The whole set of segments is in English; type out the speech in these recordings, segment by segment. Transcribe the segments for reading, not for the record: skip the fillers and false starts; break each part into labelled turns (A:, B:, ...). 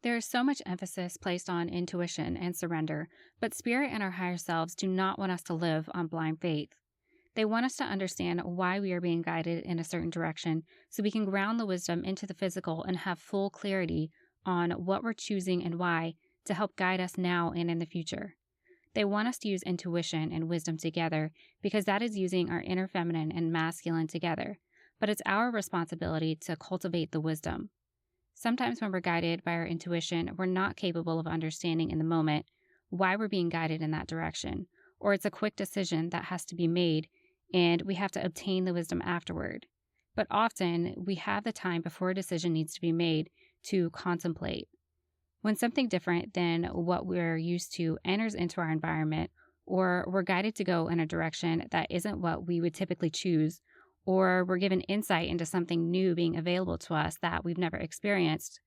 A: There is so much emphasis placed on intuition and surrender, but spirit and our higher selves do not want us to live on blind faith. They want us to understand why we are being guided in a certain direction so we can ground the wisdom into the physical and have full clarity on what we're choosing and why to help guide us now and in the future. They want us to use intuition and wisdom together because that is using our inner feminine and masculine together, but it's our responsibility to cultivate the wisdom. Sometimes when we're guided by our intuition, we're not capable of understanding in the moment why we're being guided in that direction, or it's a quick decision that has to be made and we have to obtain the wisdom afterward. But often we have the time before a decision needs to be made to contemplate. When something different than what we're used to enters into our environment, or we're guided to go in a direction that isn't what we would typically choose, or we're given insight into something new being available to us that we've never experienced,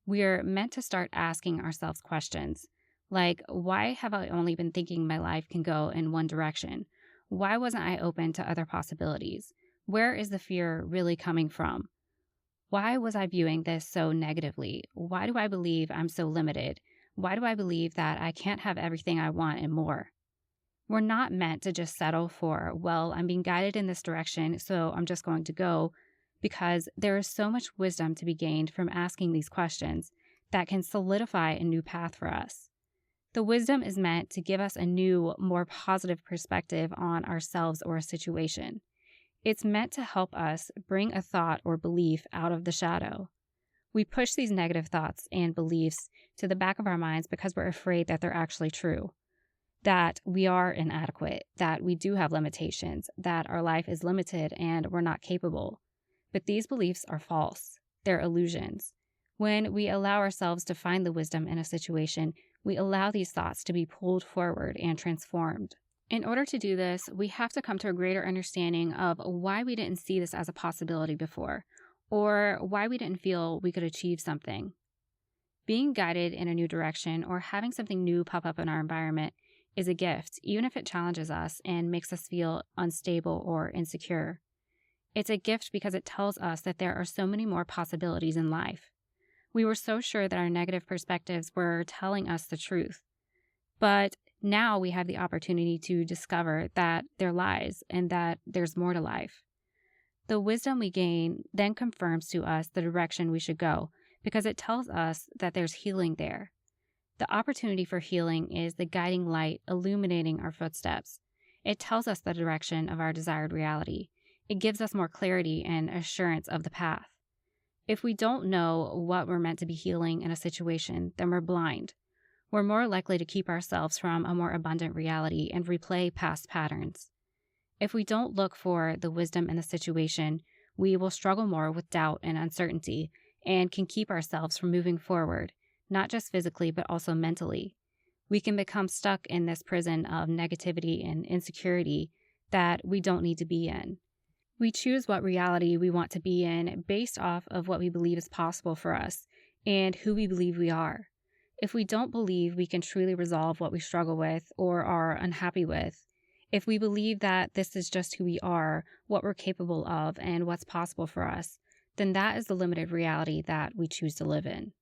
A: we're meant to start asking ourselves questions like, why have I only been thinking my life can go in one direction? Why wasn't I open to other possibilities? Where is the fear really coming from? Why was I viewing this so negatively? Why do I believe I'm so limited? Why do I believe that I can't have everything I want and more? We're not meant to just settle for, well, I'm being guided in this direction, so I'm just going to go, because there is so much wisdom to be gained from asking these questions that can solidify a new path for us. The wisdom is meant to give us a new, more positive perspective on ourselves or a situation. It's meant to help us bring a thought or belief out of the shadow. We push these negative thoughts and beliefs to the back of our minds because we're afraid that they're actually true, that we are inadequate, that we do have limitations, that our life is limited and we're not capable. But these beliefs are false. They're illusions. When we allow ourselves to find the wisdom in a situation, we allow these thoughts to be pulled forward and transformed. In order to do this, we have to come to a greater understanding of why we didn't see this as a possibility before, or why we didn't feel we could achieve something. Being guided in a new direction or having something new pop up in our environment is a gift, even if it challenges us and makes us feel unstable or insecure. It's a gift because it tells us that there are so many more possibilities in life. We were so sure that our negative perspectives were telling us the truth. But now we have the opportunity to discover that they're lies and that there's more to life. The wisdom we gain then confirms to us the direction we should go because it tells us that there's healing there. The opportunity for healing is the guiding light illuminating our footsteps. It tells us the direction of our desired reality. It gives us more clarity and assurance of the path. If we don't know what we're meant to be healing in a situation, then we're blind. We're more likely to keep ourselves from a more abundant reality and replay past patterns. If we don't look for the wisdom in the situation, we will struggle more with doubt and uncertainty and can keep ourselves from moving forward, not just physically, but also mentally. We can become stuck in this prison of negativity and insecurity that we don't need to be in. We choose what reality we want to be in based off of what we believe is possible for us and who we believe we are. If we don't believe we can truly resolve what we struggle with or are unhappy with, if we believe that this is just who we are, what we're capable of, and what's possible for us, then that is the limited reality that we choose to live in.